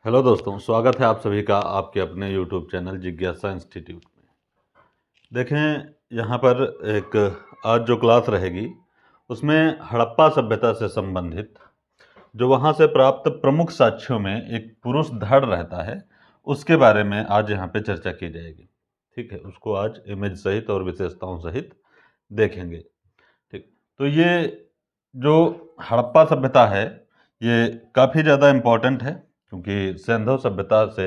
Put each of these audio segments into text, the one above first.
Hello दोस्तों, स्वागत है आप सभी का आपके अपने यूट्यूब चैनल जिज्ञासा इंस्टीट्यूट में। देखें, यहाँ पर एक आज जो क्लास रहेगी उसमें हड़प्पा सभ्यता से संबंधित जो वहाँ से प्राप्त प्रमुख साक्ष्यों में एक पुरुष धड़ रहता है उसके बारे में आज यहाँ पे चर्चा की जाएगी। ठीक है, उसको आज इमेज सहित और विशेषताओं सहित देखेंगे। ठीक, तो ये जो हड़प्पा सभ्यता है ये काफ़ी ज़्यादा इम्पोर्टेंट है, क्योंकि सिंधु सभ्यता से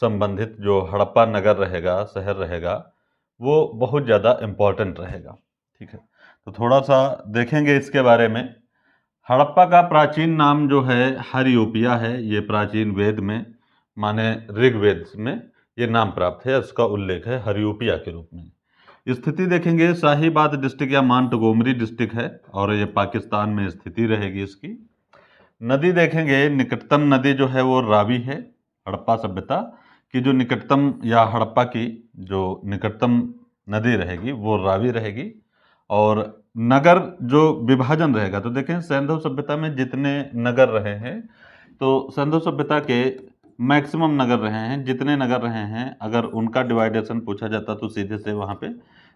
संबंधित जो हड़प्पा नगर रहेगा, शहर रहेगा, वो बहुत ज़्यादा इम्पोर्टेंट रहेगा। ठीक है, तो थोड़ा सा देखेंगे इसके बारे में। हड़प्पा का प्राचीन नाम जो है हरियूपिया है। ये प्राचीन वेद में माने ऋग्वेद में ये नाम प्राप्त है, इसका उल्लेख है हरियूपिया के रूप में। स्थिति देखेंगे, शाहीबाद डिस्ट्रिक्ट या मांटगोमरी डिस्ट्रिक्ट है और ये पाकिस्तान में स्थिति रहेगी इसकी। नदी देखेंगे, निकटतम नदी जो है वो रावी है। हड़प्पा सभ्यता की जो निकटतम या हड़प्पा की जो निकटतम नदी रहेगी वो रावी रहेगी। और नगर जो विभाजन रहेगा, तो देखें सिंधु सभ्यता में जितने नगर रहे हैं, तो सिंधु सभ्यता के मैक्सिमम नगर रहे हैं, जितने नगर रहे हैं, अगर उनका डिवाइडेशन पूछा जाता तो सीधे से वहाँ पे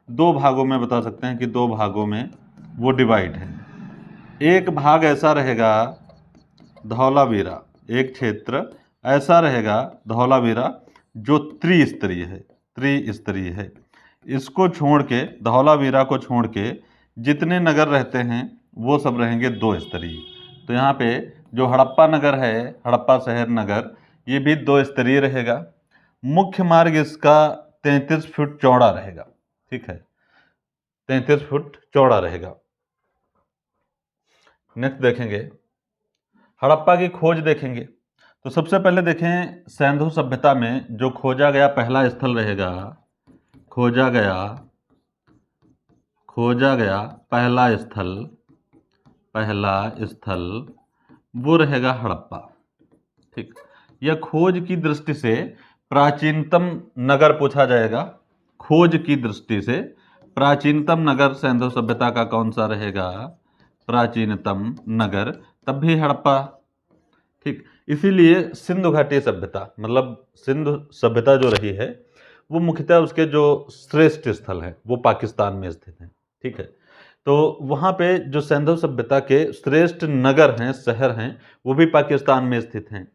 दो भागों में बता सकते हैं कि दो भागों में वो डिवाइड है। एक भाग ऐसा रहेगा धौलावीरा, एक क्षेत्र ऐसा रहेगा धौलावीरा जो त्रिस्तरीय है। इसको छोड़ के, धौलावीरा को छोड़ के जितने नगर रहते हैं वो सब रहेंगे दो स्तरीय। तो यहाँ पे जो हड़प्पा नगर है, हड़प्पा शहर नगर, ये भी दो स्तरीय रहेगा। मुख्य मार्ग इसका 33 फुट चौड़ा रहेगा। ठीक है, 33 फुट चौड़ा रहेगा। नेक्स्ट देखेंगे हड़प्पा की खोज देखेंगे। तो सबसे पहले देखें सिंधु सभ्यता में जो खोजा गया पहला स्थल रहेगा, खोजा गया पहला स्थल वो रहेगा हड़प्पा। ठीक, यह खोज की दृष्टि से प्राचीनतम नगर पूछा जाएगा। खोज की दृष्टि से प्राचीनतम नगर सिंधु सभ्यता का कौन सा रहेगा? प्राचीनतम नगर, तब भी हड़प्पा। ठीक, इसीलिए सिंधु घाटी सभ्यता, मतलब सिंधु सभ्यता जो रही है वो मुख्यतः उसके जो श्रेष्ठ स्थल हैं वो पाकिस्तान में स्थित हैं। ठीक है, तो वहाँ पे जो सिंधु सभ्यता के श्रेष्ठ नगर हैं, शहर हैं, वो भी पाकिस्तान में स्थित हैं।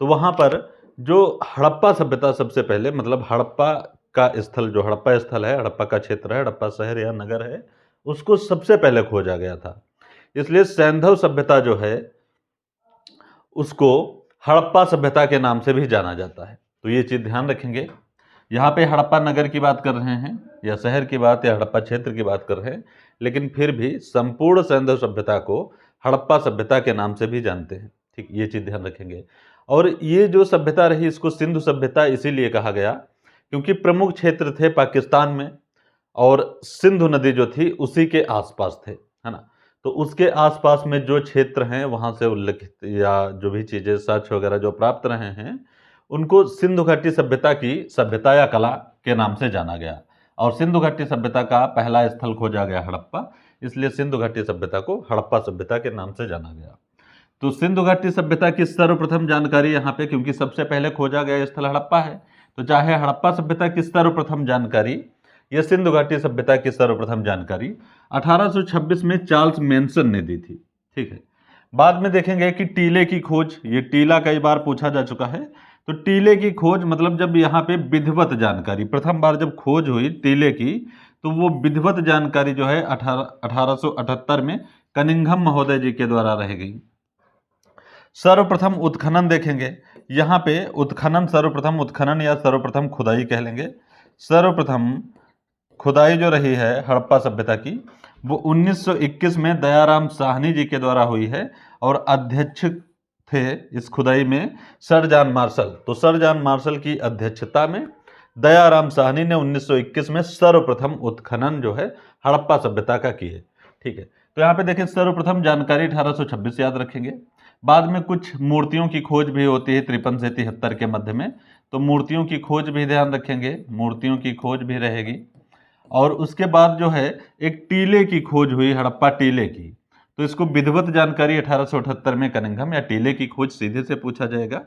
तो वहाँ पर जो हड़प्पा सभ्यता सबसे पहले, मतलब हड़प्पा का स्थल, जो हड़प्पा स्थल है, हड़प्पा का क्षेत्र है, हड़प्पा शहर या नगर है, उसको सबसे पहले खोजा गया था। इसलिए सिंधु सभ्यता जो है उसको हड़प्पा सभ्यता के नाम से भी जाना जाता है। तो ये चीज़ ध्यान रखेंगे। यहाँ पे हड़प्पा नगर की बात कर रहे हैं या शहर की बात या हड़प्पा क्षेत्र की बात कर रहे हैं, लेकिन फिर भी संपूर्ण सिंधु सभ्यता को हड़प्पा सभ्यता के नाम से भी जानते हैं। ठीक, ये चीज़ ध्यान रखेंगे। और ये जो सभ्यता रही इसको सिंधु सभ्यता इसीलिए कहा गया क्योंकि प्रमुख क्षेत्र थे पाकिस्तान में और सिंधु नदी जो थी उसी के आसपास थे, है ना। तो उसके आसपास में जो क्षेत्र हैं वहाँ से उल्लेखित या जो भी चीज़ें साक्ष्य वगैरह जो प्राप्त रहे हैं उनको सिंधु घाटी सभ्यता की सभ्यता या कला के नाम से जाना गया। और सिंधु घाटी सभ्यता का पहला स्थल खोजा गया हड़प्पा, इसलिए सिंधु घाटी सभ्यता को हड़प्पा सभ्यता के नाम से जाना गया। तो सिंधु घाटी सभ्यता की सर्वप्रथम जानकारी यहाँ पे, क्योंकि सबसे पहले खोजा गया स्थल हड़प्पा है, तो चाहे हड़प्पा सभ्यता की सर्वप्रथम जानकारी या सिंधु घाटी सभ्यता की सर्वप्रथम जानकारी 1826 में चार्ल्स मेंसन ने दी थी। ठीक है, बाद में देखेंगे कि टीले की खोज, ये टीला कई बार पूछा जा चुका है। तो टीले की खोज मतलब जब यहाँ पे विधिवत जानकारी प्रथम बार जब खोज हुई टीले की, तो वो विधिवत जानकारी जो है 1878 में कनिंघम महोदय जी के द्वारा रह गई। सर्वप्रथम उत्खनन देखेंगे, यहाँ पे उत्खनन, सर्वप्रथम उत्खनन या सर्वप्रथम खुदाई कह लेंगे। सर्वप्रथम खुदाई जो रही है हड़प्पा सभ्यता की वो 1921 में दयाराम साहनी जी के द्वारा हुई है और अध्यक्ष थे इस खुदाई में सर जॉन मार्शल। तो सर जॉन मार्शल की अध्यक्षता में दयाराम साहनी ने 1921 में सर्वप्रथम उत्खनन जो है हड़प्पा सभ्यता का किए। ठीक है, तो यहाँ पे देखें सर्वप्रथम जानकारी 1826 याद रखेंगे। बाद में कुछ मूर्तियों की खोज भी होती है 53 से 73 के मध्य में, तो मूर्तियों की खोज भी ध्यान रखेंगे, मूर्तियों की खोज भी रहेगी। और उसके बाद जो है एक टीले की खोज हुई, हड़प्पा टीले की, तो इसको विधिवत जानकारी 1878 में कनिंघम या टीले की खोज सीधे से पूछा जाएगा।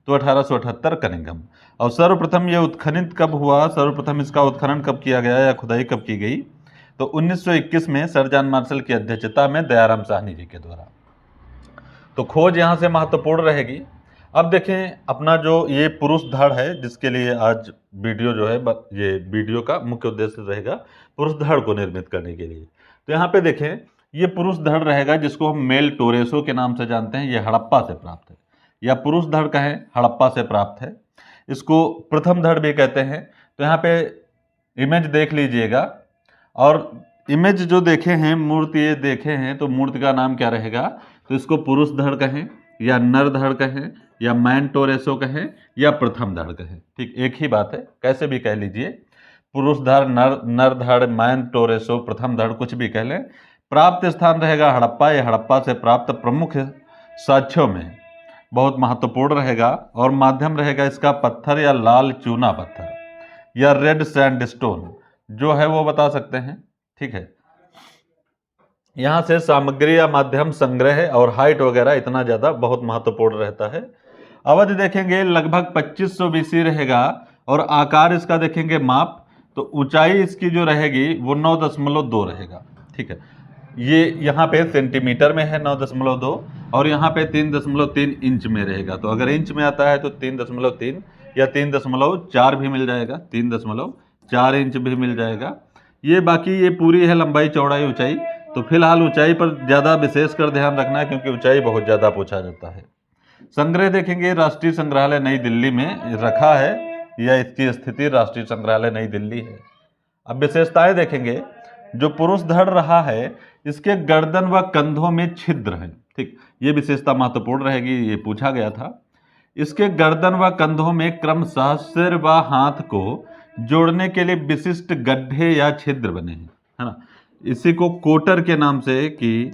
तो 1878 कनिंघम। और सर्वप्रथम ये उत्खनन कब हुआ, सर्वप्रथम इसका उत्खनन कब किया गया या खुदाई कब की गई, तो 1921 में सर जॉन मार्शल की अध्यक्षता में दयाराम साहनी जी के द्वारा। तो खोज यहाँ से महत्वपूर्ण रहेगी। अब देखें अपना जो ये पुरुष धड़ है, जिसके लिए आज वीडियो जो है ये वीडियो का मुख्य उद्देश्य रहेगा पुरुष धड़ को निर्मित करने के लिए। तो यहाँ पे देखें ये पुरुष धड़ रहेगा, जिसको हम मेल टोरेसो के नाम से जानते हैं। ये हड़प्पा से प्राप्त है, या पुरुष धड़ कहें हड़प्पा से प्राप्त है। इसको प्रथम धड़ भी कहते हैं। तो यहाँ पे इमेज देख लीजिएगा, और इमेज जो देखे हैं, मूर्ति ये देखे हैं, तो मूर्ति का नाम क्या रहेगा, तो इसको पुरुष धड़ कहें या नर धड़ कहें या मैन टोरेसो कहें या प्रथम धड़ कहें, ठीक एक ही बात है, कैसे भी कह लीजिए। पुरुष धड़, नर धड़, मैन टोरेसो, प्रथम धड़, कुछ भी कह लें। प्राप्त स्थान रहेगा हड़प्पा। यह हड़प्पा से प्राप्त प्रमुख साक्ष्यों में बहुत महत्वपूर्ण रहेगा। और माध्यम रहेगा इसका पत्थर या लाल चूना पत्थर या रेड सैंडस्टोन जो है वो बता सकते हैं, ठीक है। यहाँ से सामग्री या माध्यम संग्रह और हाइट वगैरह इतना ज़्यादा बहुत महत्वपूर्ण रहता है। अवधि देखेंगे लगभग 2500 BC रहेगा। और आकार इसका देखेंगे माप, तो ऊंचाई इसकी जो रहेगी वो 9.2 रहेगा, ठीक है। ये यहाँ पे सेंटीमीटर में है 9.2, और यहाँ पे 3.3 इंच में रहेगा। तो अगर इंच में आता है तो 3.3 या 3.4 भी मिल जाएगा, 3.4 इंच भी मिल जाएगा। ये बाकी ये पूरी है लंबाई, चौड़ाई, ऊंचाई। तो फिलहाल ऊंचाई पर ज़्यादा विशेष कर ध्यान रखना है, क्योंकि ऊंचाई बहुत ज़्यादा पूछा जाता है। संग्रह देखेंगे राष्ट्रीय संग्रहालय नई दिल्ली में रखा है, या इसकी स्थिति राष्ट्रीय संग्रहालय नई दिल्ली है। अब विशेषताएं देखेंगे, जो पुरुष धड़ रहा है इसके गर्दन व कंधों में छिद्र हैं, ठीक, ये विशेषता महत्वपूर्ण रहेगी, ये पूछा गया था। इसके गर्दन व कंधों में क्रमशः सिर व हाथ को जोड़ने के लिए विशिष्ट गड्ढे या छिद्र बने हैं, है ना। इसी को कोटर के नाम से, कि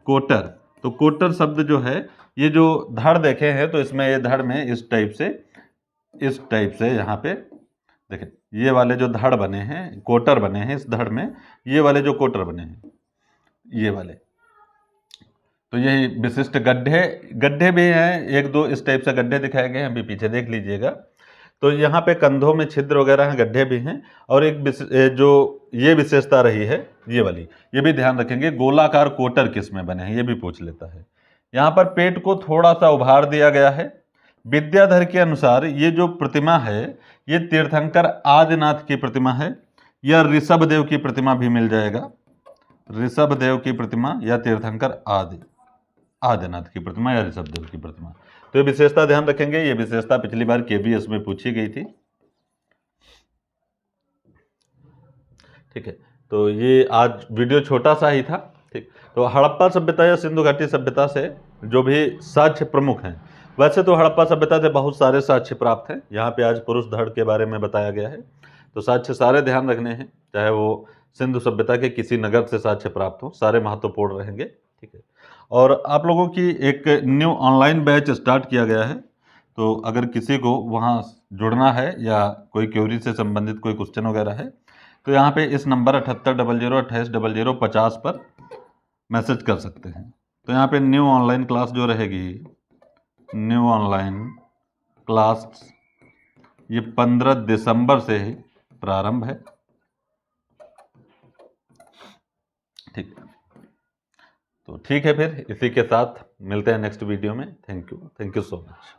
कोटर, तो कोटर शब्द जो है, ये जो धड़ देखे हैं तो इसमें ये धड़ में इस टाइप से यहाँ पे देखें, ये वाले जो धड़ बने हैं, कोटर बने हैं इस धड़ में, ये वाले जो कोटर बने हैं, ये वाले, तो यही विशिष्ट गड्ढे भी हैं, एक दो इस टाइप से गड्ढे दिखाए गए हैं, अभी पीछे देख लीजिएगा। तो यहाँ पे कंधों में छिद्र वगैरह हैं, गड्ढे भी हैं। और एक जो ये विशेषता रही है ये वाली, ये भी ध्यान रखेंगे, गोलाकार कोटर किस में बने हैं, ये भी पूछ लेता है। यहाँ पर पेट को थोड़ा सा उभार दिया गया है। विद्याधर के अनुसार ये जो प्रतिमा है ये तीर्थंकर आदिनाथ की प्रतिमा है, या ऋषभदेव की प्रतिमा भी मिल जाएगा, ऋषभदेव की प्रतिमा या तीर्थंकर आदिनाथ की प्रतिमा या ऋषभदेव की प्रतिमा। तो ये विशेषता ध्यान रखेंगे, ये विशेषता पिछली बार KVS में पूछी गई थी, ठीक है। तो ये आज वीडियो छोटा सा ही था, ठीक। तो हड़प्पा सभ्यता या सिंधु घाटी सभ्यता से जो भी साक्ष्य प्रमुख हैं, वैसे तो हड़प्पा सभ्यता से बहुत सारे साक्ष्य प्राप्त हैं, यहाँ पे आज पुरुष धड़ के बारे में बताया गया है। तो साक्ष्य सारे ध्यान रखने हैं, चाहे वो सिंधु सभ्यता के किसी नगर से साक्ष्य प्राप्त हो, सारे महत्वपूर्ण रहेंगे, ठीक है। और आप लोगों की एक न्यू ऑनलाइन बैच स्टार्ट किया गया है, तो अगर किसी को वहाँ जुड़ना है या कोई क्वेरी से संबंधित कोई क्वेश्चन वगैरह है, तो यहाँ पे इस नंबर 7800280050 पर मैसेज कर सकते हैं। तो यहाँ पे न्यू ऑनलाइन क्लास जो रहेगी, न्यू ऑनलाइन क्लास ये 15 दिसंबर से ही प्रारंभ है, ठीक है। तो ठीक है, फिर इसी के साथ मिलते हैं नेक्स्ट वीडियो में। Thank you so much.